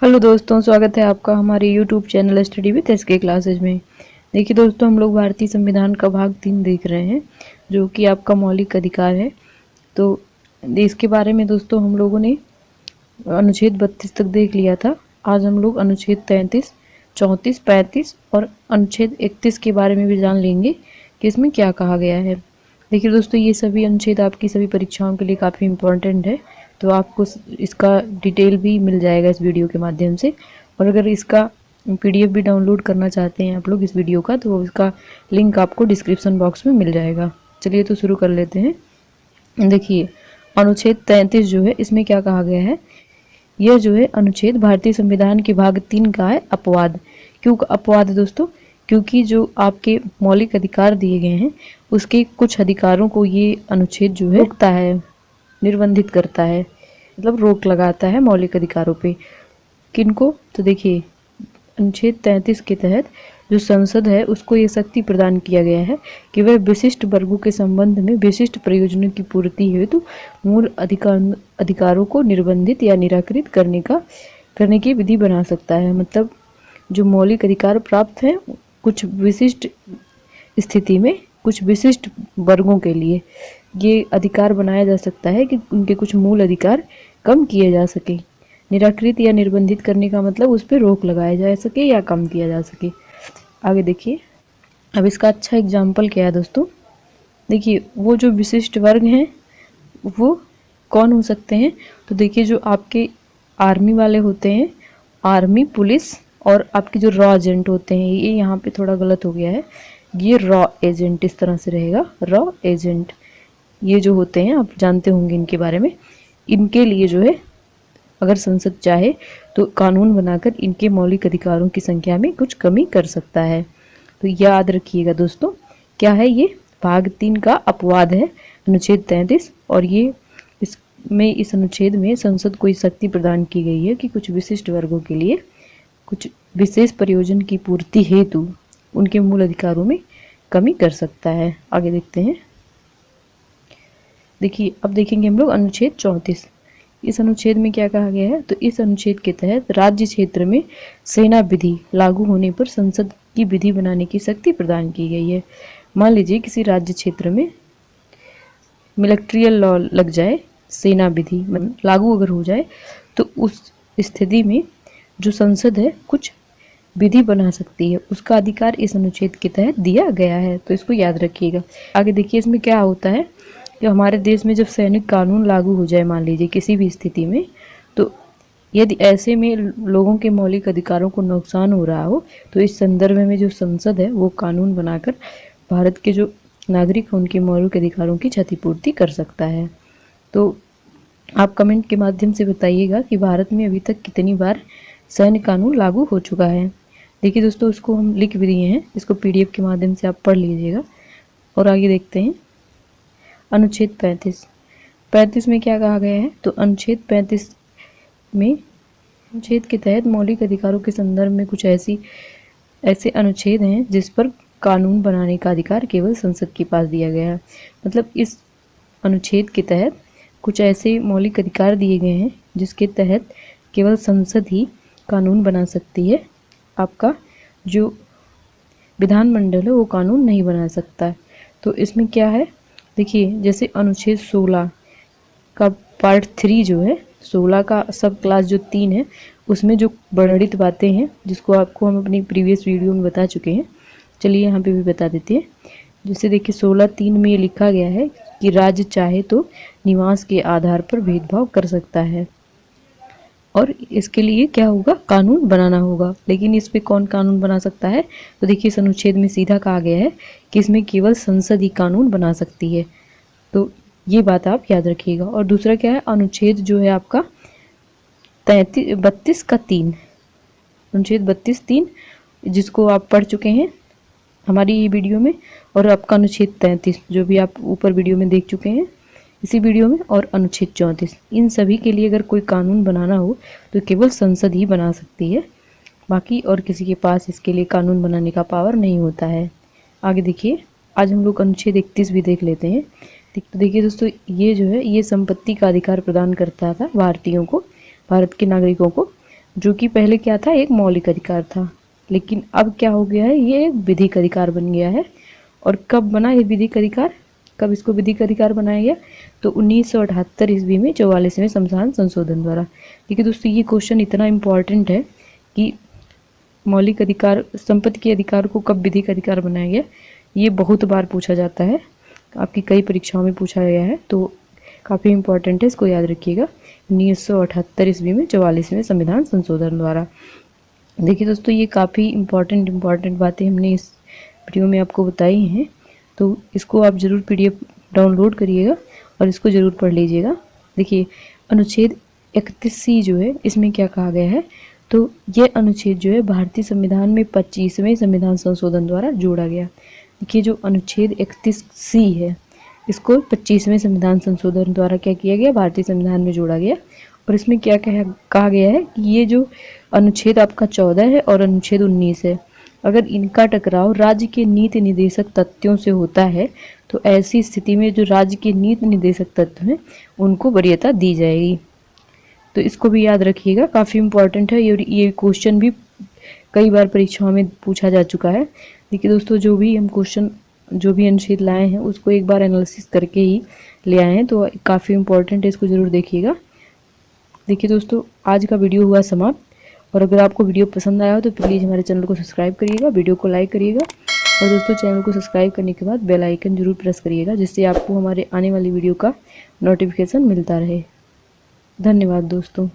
Hello दोस्तों, स्वागत है आपका हमारे YouTube channel study with SK classes में। देखिए दोस्तों, हम लोग भारतीय संविधान का भाग 3 देख रहे हैं, जो कि आपका मौलिक अधिकार है। तो इसके बारे में दोस्तों हम लोगों ने अनुच्छेद 32 तक देख लिया था। आज हम लोग अनुच्छेद 33, 34, 35 और अनुच्छेद 31 के बारे में भी जान लेंगे कि इसमें क्या कहा गया है। देखिए दोस्तों, ये सभी अनुच्छेद आपकी सभी परीक्षाओं के लिए काफ़ी इम्पोर्टेंट है, तो आपको इसका डिटेल भी मिल जाएगा इस वीडियो के माध्यम से। और अगर इसका पीडीएफ भी डाउनलोड करना चाहते हैं आप लोग इस वीडियो का, तो इसका लिंक आपको डिस्क्रिप्शन बॉक्स में मिल जाएगा। चलिए तो शुरू कर लेते हैं। देखिए, अनुच्छेद 33 जो है, इसमें क्या कहा गया है। यह जो है अनुच्छेद भारतीय संविधान के भाग 3 का है अपवाद। क्यों अपवाद है दोस्तों? क्योंकि जो आपके मौलिक अधिकार दिए गए हैं उसके कुछ अधिकारों को ये अनुच्छेद जो है रोकता है, निर्बंधित करता है, मतलब रोक लगाता है मौलिक अधिकारों पे। किनको? तो देखिए, अनुच्छेद 33 के तहत जो संसद है उसको ये शक्ति प्रदान किया गया है कि वह विशिष्ट वर्गों के संबंध में विशिष्ट प्रयोजनों की पूर्ति हेतु मूल अधिकारों को निर्बंधित या निराकृत करने की विधि बना सकता है। मतलब जो मौलिक अधिकार प्राप्त हैं कुछ विशिष्ट स्थिति में कुछ विशिष्ट वर्गों के लिए ये अधिकार बनाया जा सकता है कि उनके कुछ मूल अधिकार कम किए जा सके। निराकृत या निर्बंधित करने का मतलब उस पर रोक लगाया जा सके या कम किया जा सके। आगे देखिए, अब इसका अच्छा एग्जाम्पल क्या है दोस्तों। देखिए, वो जो विशिष्ट वर्ग हैं वो कौन हो सकते हैं। तो देखिए, जो आपके आर्मी वाले होते हैं, आर्मी, पुलिस, और आपके जो रॉ एजेंट होते हैं, ये यहाँ पे थोड़ा गलत हो गया है, ये रॉ एजेंट इस तरह से रहेगा। रॉ एजेंट ये जो होते हैं आप जानते होंगे इनके बारे में। इनके लिए जो है अगर संसद चाहे तो कानून बनाकर इनके मौलिक अधिकारों की संख्या में कुछ कमी कर सकता है। तो याद रखिएगा दोस्तों, क्या है ये? भाग 3 का अपवाद है अनुच्छेद 33। और ये इस अनुच्छेद में संसद को शक्ति प्रदान की गई है कि कुछ विशिष्ट वर्गों के लिए कुछ विशेष प्रयोजन की पूर्ति हेतु उनके मूल अधिकारों में कमी कर सकता है। आगे देखते हैं। देखिए, अब देखेंगे हम लोग अनुच्छेद 34। इस अनुच्छेद में क्या कहा गया है। तो इस अनुच्छेद के तहत राज्य क्षेत्र में सेना विधि लागू होने पर संसद की विधि बनाने की शक्ति प्रदान की गई है। मान लीजिए किसी राज्य क्षेत्र में मिलिट्रियल लॉ लग जाए, सेना विधि लागू अगर हो जाए, तो उस स्थिति में जो संसद है कुछ विधि बना सकती है, उसका अधिकार इस अनुच्छेद के तहत दिया गया है। तो इसको याद रखिएगा। आगे देखिए, इसमें क्या होता है कि हमारे देश में जब सैनिक कानून लागू हो जाए, मान लीजिए किसी भी स्थिति में, तो यदि ऐसे में लोगों के मौलिक अधिकारों को नुकसान हो रहा हो, तो इस संदर्भ में जो संसद है वो कानून बनाकर भारत के जो नागरिक हैं उनके मौलिक अधिकारों की क्षतिपूर्ति कर सकता है। तो आप कमेंट के माध्यम से बताइएगा कि भारत में अभी तक कितनी बार सैन्य कानून लागू हो चुका है। देखिए दोस्तों, उसको हम लिख भी दिए हैं, इसको पीडीएफ के माध्यम से आप पढ़ लीजिएगा। और आगे देखते हैं अनुच्छेद 35 में क्या कहा गया है। तो अनुच्छेद 35 में अनुच्छेद के तहत मौलिक अधिकारों के संदर्भ में कुछ ऐसे अनुच्छेद हैं जिस पर कानून बनाने का अधिकार केवल संसद के पास दिया गया है। मतलब इस अनुच्छेद के तहत कुछ ऐसे मौलिक अधिकार दिए गए हैं जिसके तहत केवल संसद ही कानून बना सकती है। आपका जो विधानमंडल है वो कानून नहीं बना सकता। तो इसमें क्या है, देखिए, जैसे अनुच्छेद 16 का पार्ट 3 जो है, 16 का सब क्लास जो 3 है, उसमें जो वर्णित बातें हैं जिसको आपको हम अपनी प्रीवियस वीडियो में बता चुके हैं, चलिए यहाँ पे भी बता देते हैं। जैसे देखिए 16(3) में ये लिखा गया है कि राज्य चाहे तो निवास के आधार पर भेदभाव कर सकता है और इसके लिए क्या होगा, कानून बनाना होगा। लेकिन इस पे कौन कानून बना सकता है। तो देखिए, इस अनुच्छेद में सीधा कहा गया है कि इसमें केवल संसद ही कानून बना सकती है। तो ये बात आप याद रखिएगा। और दूसरा क्या है, अनुच्छेद जो है आपका 32 का 3, अनुच्छेद 32(3) जिसको आप पढ़ चुके हैं हमारी ये वीडियो में, और आपका अनुच्छेद 33 जो भी आप ऊपर वीडियो में देख चुके हैं इसी वीडियो में, और अनुच्छेद 34, इन सभी के लिए अगर कोई कानून बनाना हो तो केवल संसद ही बना सकती है, बाकी और किसी के पास इसके लिए कानून बनाने का पावर नहीं होता है। आगे देखिए, आज हम लोग अनुच्छेद 31 भी देख लेते हैं। तो देखिए दोस्तों, ये जो है ये संपत्ति का अधिकार प्रदान करता था भारतीयों को, भारत के नागरिकों को। जो कि पहले क्या था, एक मौलिक अधिकार था, लेकिन अब क्या हो गया है, ये एक विधिक अधिकार बन गया है। और कब बना ये विधिक अधिकार, कब इसको विधिक अधिकार बनाया गया, तो 1978 ईस्वी में 44वें संविधान संशोधन द्वारा। देखिए दोस्तों, ये क्वेश्चन इतना इम्पॉर्टेंट है कि मौलिक अधिकार, संपत्ति के अधिकार को कब विधिक अधिकार बनाया गया, ये बहुत बार पूछा जाता है, आपकी कई परीक्षाओं में पूछा गया है, तो काफ़ी इम्पॉर्टेंट है, इसको याद रखिएगा। 1978 ईस्वी में 44वें संविधान संशोधन द्वारा। देखिए दोस्तों, ये काफ़ी इम्पॉर्टेंट बातें हमने इस वीडियो में आपको बताई हैं, तो इसको आप ज़रूर PDF डाउनलोड करिएगा और इसको ज़रूर पढ़ लीजिएगा। देखिए, अनुच्छेद 31C जो है, इसमें क्या कहा गया है, तो ये अनुच्छेद जो है भारतीय संविधान में 25वें संविधान संशोधन द्वारा जोड़ा गया। देखिए, जो अनुच्छेद 31C है, इसको 25वें संविधान संशोधन द्वारा क्या किया गया, भारतीय संविधान में जोड़ा गया। और इसमें क्या कहा गया है कि ये जो अनुच्छेद आपका 14 है और अनुच्छेद 19 है, अगर इनका टकराव राज्य के नीति निर्देशक तथ्यों से होता है, तो ऐसी स्थिति में जो राज्य के नीति निर्देशक तत्व हैं उनको वरीयता दी जाएगी। तो इसको भी याद रखिएगा, काफ़ी इम्पोर्टेंट है। ये क्वेश्चन भी कई बार परीक्षाओं में पूछा जा चुका है। देखिए दोस्तों, जो भी अनुच्छेद लाए हैं उसको एक बार एनालिसिस करके ही ले आए हैं, तो काफ़ी इम्पोर्टेंट है, इसको ज़रूर देखिएगा। देखिए दोस्तों, आज का वीडियो हुआ समाप्त, और अगर आपको वीडियो पसंद आया हो तो प्लीज़ हमारे चैनल को सब्सक्राइब करिएगा, वीडियो को लाइक करिएगा, और दोस्तों चैनल को सब्सक्राइब करने के बाद बेल आइकन जरूर प्रेस करिएगा, जिससे आपको हमारे आने वाली वीडियो का नोटिफिकेशन मिलता रहे। धन्यवाद दोस्तों।